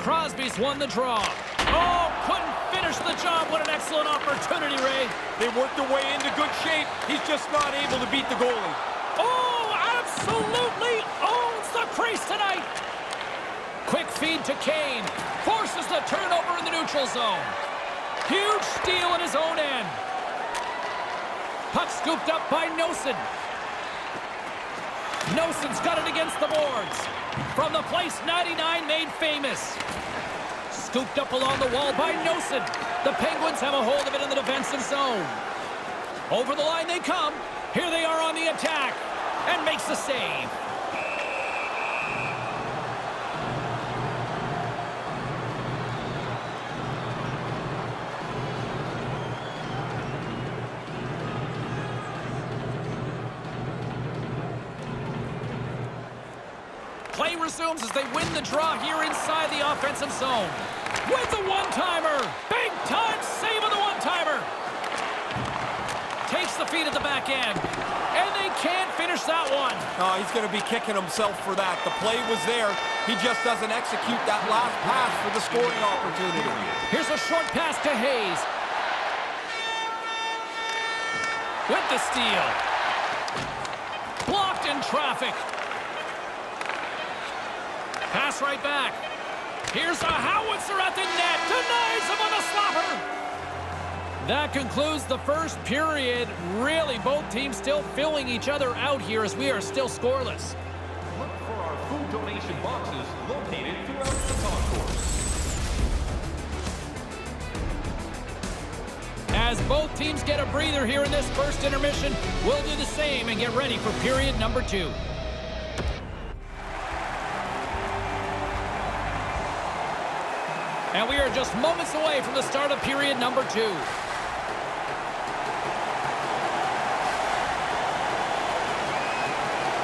Crosby's won the draw. Oh, couldn't finish the job. What an excellent opportunity, Ray. They worked their way into good shape. He's just not able to beat the goalie. Oh, absolutely owns the crease tonight. Quick feed to Kane. Forces the turnover in the neutral zone. Huge steal in his own end. Puck scooped up by Nosen. Nosen's got it against the boards. From the place 99 made famous. Scooped up along the wall by Nosen. The Penguins have a hold of it in the defensive zone. Over the line they come. Here they are on the attack. And makes the save. Play resumes as they win the draw here inside the offensive zone. With the one-timer. Big-time save of the one-timer. Takes the feed at the back end. And they can't finish that one. Oh, he's going to be kicking himself for that. The play was there. He just doesn't execute that last pass for the scoring opportunity. Here's a short pass to Hayes. With the steal. Blocked in traffic. Pass right back. Here's a howitzer at the net. Denies him on the slapper. That concludes the first period. Really, both teams still filling each other out here as we are still scoreless. Look for our food donation boxes located throughout the concourse. As both teams get a breather here in this first intermission, we'll do the same and get ready for period number 2. And we are just moments away from the start of period number 2.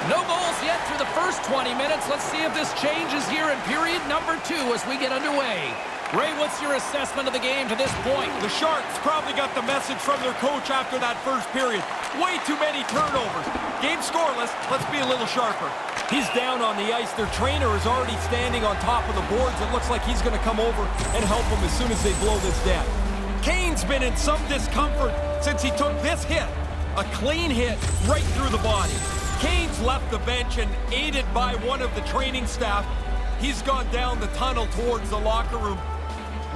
No goals yet through the first 20 minutes. Let's see if this changes here in period number 2 as we get underway. Ray, what's your assessment of the game to this point? The Sharks probably got the message from their coach after that first period. Way too many turnovers. Game scoreless. Let's be a little sharper. He's down on the ice. Their trainer is already standing on top of the boards. It looks like he's going to come over and help them as soon as they blow this down. Kane's been in some discomfort since he took this hit. A clean hit right through the body. Kane's left the bench and aided by one of the training staff. He's gone down the tunnel towards the locker room.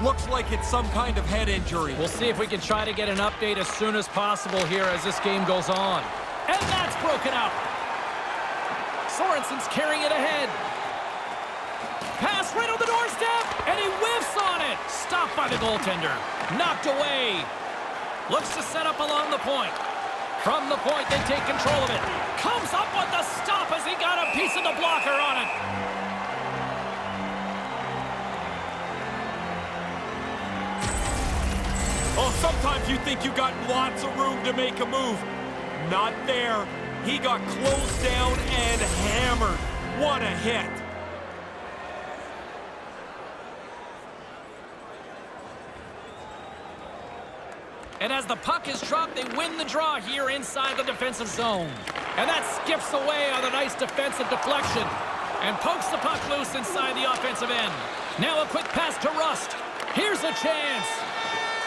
Looks like it's some kind of head injury. We'll see if we can try to get an update as soon as possible here as this game goes on. And that's broken up. Sorensen's carrying it ahead. Pass right on the doorstep, and he whiffs on it. Stopped by the goaltender. Knocked away. Looks to set up along the point. From the point, they take control of it. Comes up with the stop as he got a piece of the blocker on it. Oh, sometimes you think you got lots of room to make a move. Not there. He got closed down and hammered. What a hit. And as the puck is dropped, they win the draw here inside the defensive zone. And that skips away on a nice defensive deflection and pokes the puck loose inside the offensive end. Now a quick pass to Rust. Here's a chance.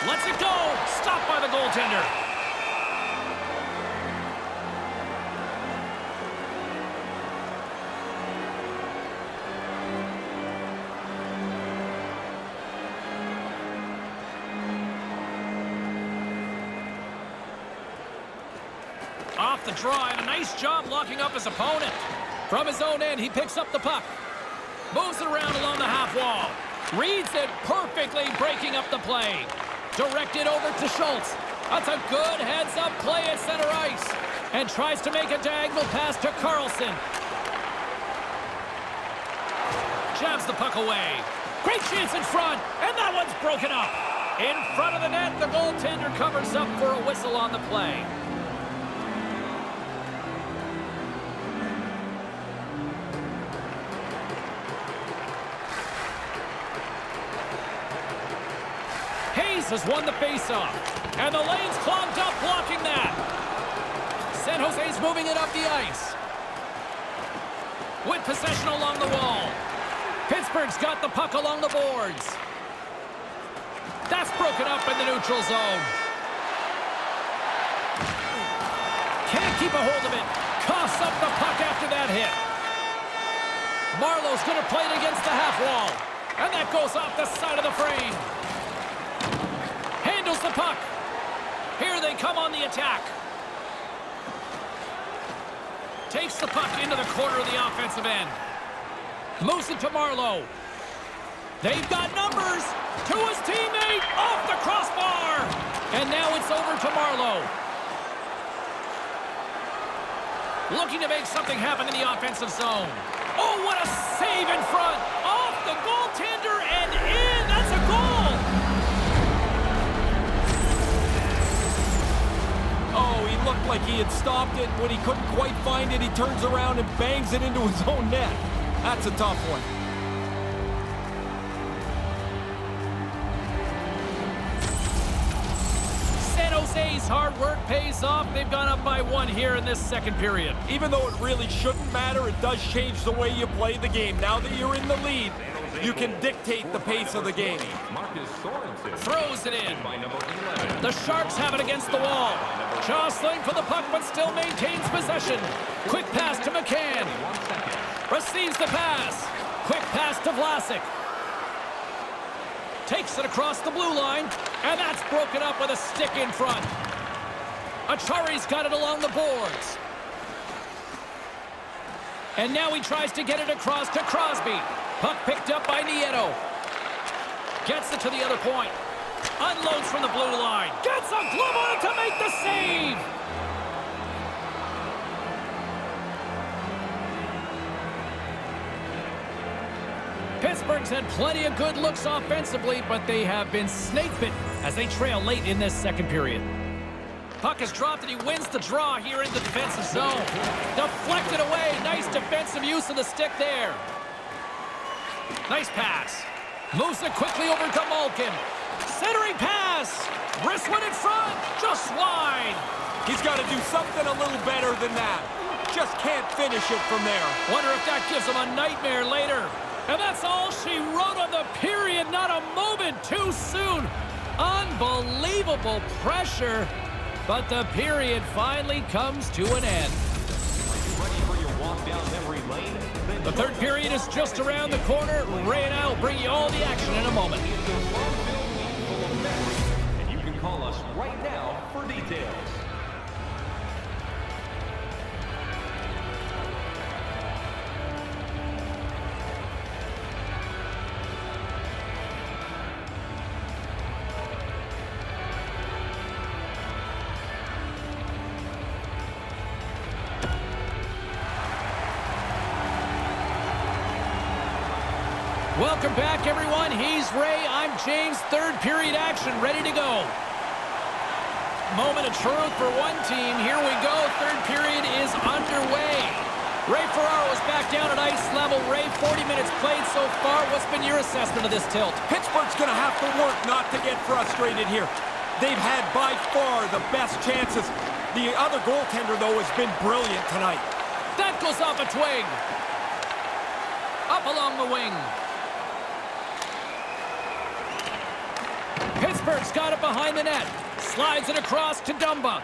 Lets it go. Stopped by the goaltender. Off the draw, and a nice job locking up his opponent. From his own end, he picks up the puck. Moves it around along the half wall. Reads it perfectly, breaking up the play. Directed over to Schultz. That's a good heads-up play at center ice. And tries to make a diagonal pass to Carlson. Jabs the puck away. Great chance in front, and that one's broken up. In front of the net, the goaltender covers up for a whistle on the play. Hayes has won the faceoff, and the lane's clogged up, blocking that. San Jose's moving it up the ice. With possession along the wall. Pittsburgh Pittsburgh's got the puck along the boards. That's broken up in the neutral zone. Can't keep a hold of it. Coughs up the puck after that hit. Marlowe's going to play it against the half wall. And that goes off the side of the frame. Handles the puck. Here they come on the attack. Takes the puck into the corner of the offensive end. Moves it to Marlowe. They've got numbers. To his teammate. Off the crossbar. And now it's over to Marlowe. Looking to make something happen in the offensive zone. Oh, what a save in front. Off the goaltender and in. That's a goal. Oh, he looked like he had stopped it. When he couldn't quite find it, he turns around and bangs it into his own net. That's a tough one. San Jose's hard work pays off. They've gone up by 1 here in this second period. Even though it really shouldn't matter, it does change the way you play the game. Now that you're in the lead, you can dictate the pace of the game. Throws it in. The Sharks have it against the wall. Jostling for the puck, but still maintains possession. Quick pass to McCann. Receives the pass. Quick pass to Vlasic. Takes it across the blue line, and that's broken up with a stick in front. Achari's got it along the boards. And now he tries to get it across to Crosby. Puck picked up by Nieto. Gets it to the other point. Unloads from the blue line. Gets a glove on it to make the save. Pittsburgh's had plenty of good looks offensively, but they have been snake-bitten as they trail late in this second period. Puck is dropped and he wins the draw here in the defensive zone. Deflected away. Nice defensive use of the stick there. Nice pass. Moves it quickly over to Malkin. Centering pass. Wrist one in front. Just wide. He's got to do something a little better than that. Just can't finish it from there. Wonder if that gives him a nightmare later. And that's all she wrote on the period. Not a moment too soon. Unbelievable pressure. But the period finally comes to an end. The third period is just around the corner. Ray and I will bring you all the action in a moment. And you can call us right now for details. Welcome back, everyone. He's Ray. I'm James. Third period action ready to go. Moment of truth for one team. Here we go. Third period is underway. Ray Ferraro is back down at ice level. Ray, 40 minutes played so far. What's been your assessment of this tilt? Pittsburgh's going to have to work not to get frustrated here. They've had by far the best chances. The other goaltender, though, has been brilliant tonight. That goes off a twig. Up along the wing. Pittsburgh's got it behind the net. Slides it across to Dumba.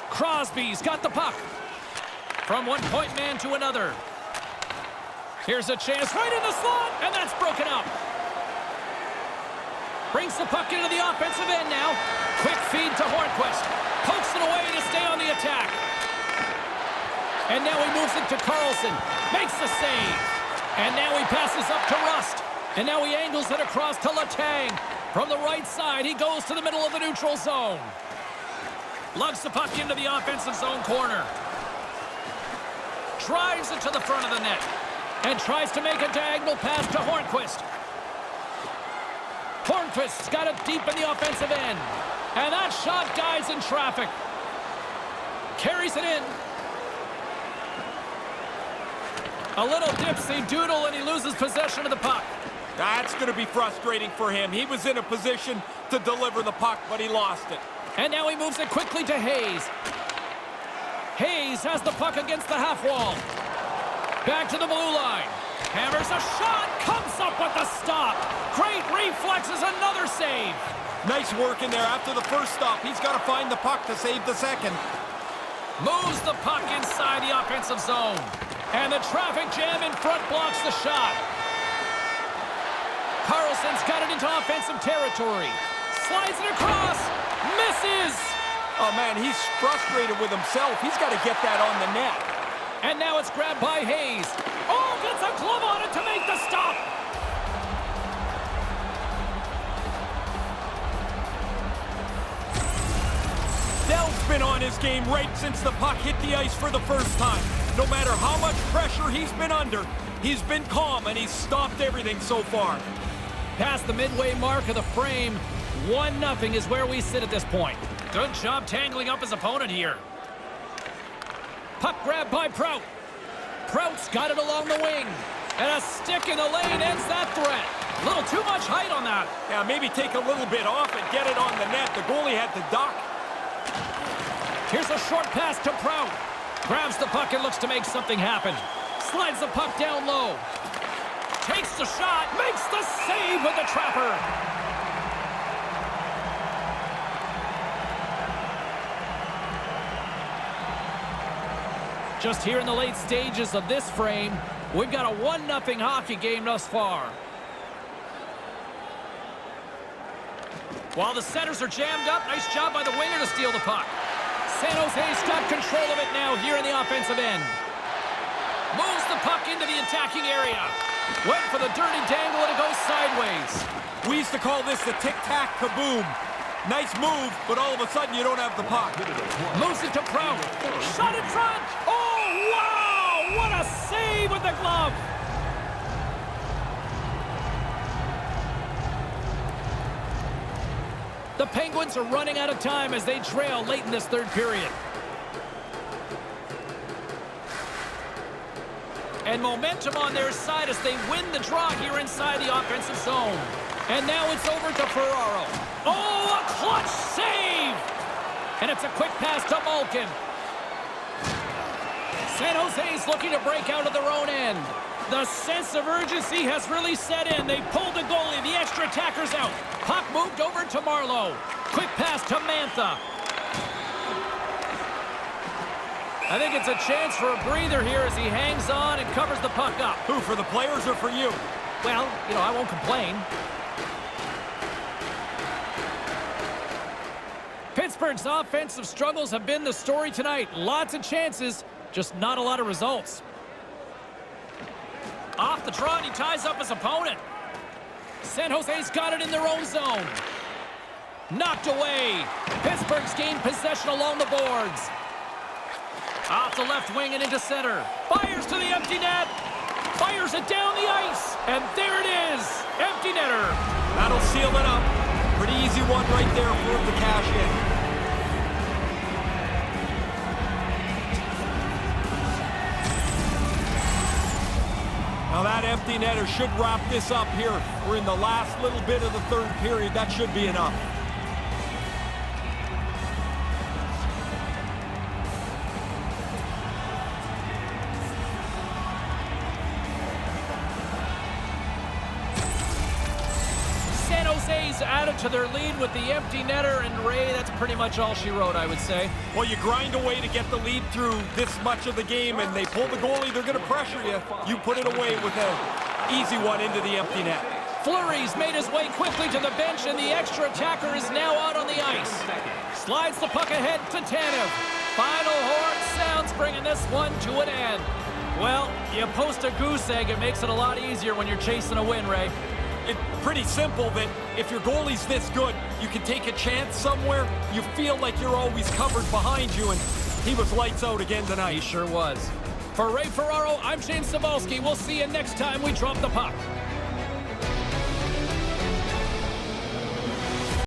Crosby's got the puck. From one point man to another. Here's a chance right in the slot, and that's broken up. Brings the puck into the offensive end now. Quick feed to Hornquist. Pokes it away to stay on the attack. And now he moves it to Carlson. Makes the save. And now he passes up to Rust. And now he angles it across to Letang. From the right side, he goes to the middle of the neutral zone. Lugs the puck into the offensive zone corner. Drives it to the front of the net. And tries to make a diagonal pass to Hornquist. Hornquist's got it deep in the offensive end. And that shot dies in traffic. Carries it in. A little dipsy doodle and he loses possession of the puck. That's going to be frustrating for him. He was in a position to deliver the puck, but he lost it. And now he moves it quickly to Hayes. Hayes has the puck against the half wall. Back to the blue line. Hammers a shot. Comes up with the stop. Great reflexes. Another save. Nice work in there. After the first stop, he's got to find the puck to save the second. Moves the puck inside the offensive zone. And the traffic jam in front blocks the shot. Carlson's got it into offensive territory. Slides it across. Misses. Oh, man, he's frustrated with himself. He's got to get that on the net. And now it's grabbed by Hayes. Oh, gets a glove on it to make the stop. Dell's been on his game right since the puck hit the ice for the first time. No matter how much pressure he's been under, he's been calm and he's stopped everything so far. Past the midway mark of the frame, 1-0 is where we sit at this point. Good job tangling up his opponent here. Puck grab by Prout. Prout's got it along the wing. And a stick in the lane ends that threat. A little too much height on that. Yeah, maybe take a little bit off and get it on the net. The goalie had to duck. Here's a short pass to Prout. Grabs the puck and looks to make something happen. Slides the puck down low. Takes the shot. Makes the save with the trapper. Just here in the late stages of this frame, we've got a 1-0 hockey game thus far. While the centers are jammed up, nice job by the winger to steal the puck. San Jose's got control of it now here in the offensive end. Moves the puck into the attacking area. Went for the dirty dangle and it goes sideways. We used to call this the tic-tac kaboom. Nice move, but all of a sudden you don't have the puck. Moves it to Prout. Shot in front. Oh, wow! What a save with the glove. The Penguins are running out of time as they trail late in this third period. And momentum on their side as they win the draw here inside the offensive zone. And now it's over to Ferraro. Oh, a clutch save! And it's a quick pass to Malkin. San Jose's looking to break out of their own end. The sense of urgency has really set in. They pulled the goalie. The extra attacker's out. Puck moved over to Marlowe. Quick pass to Mantha. I think it's a chance for a breather here as he hangs on and covers the puck up. Who, for the players or for you? Well, you know, I won't complain. Pittsburgh's offensive struggles have been the story tonight. Lots of chances, just not a lot of results. Off the draw, and he ties up his opponent. San Jose's got it in their own zone. Knocked away. Pittsburgh's gained possession along the boards. Off the left wing and into center. Fires to the empty net. Fires it down the ice. And there it is. Empty netter. That'll seal it up. Pretty easy one right there for him to cash in. Now that empty netter should wrap this up here. We're in the last little bit of the third period. That should be enough. San Jose's added to their lead with the empty netter, and Ray, that's pretty much all she wrote, I would say. Well, you grind away to get the lead through this much of the game, and they pull the goalie, they're going to pressure you. You put it away with an easy one into the empty net. Fleury's made his way quickly to the bench, and the extra attacker is now out on the ice. Slides the puck ahead to Tanev. Final horn sounds, bringing this one to an end. Well, you post a goose egg, it makes it a lot easier when you're chasing a win, Ray. It's pretty simple that if your goalie's this good, you can take a chance somewhere. You feel like you're always covered behind you, and he was lights out again tonight. He sure was. For Ray Ferraro, I'm James Cybulski. We'll see you next time we drop the puck.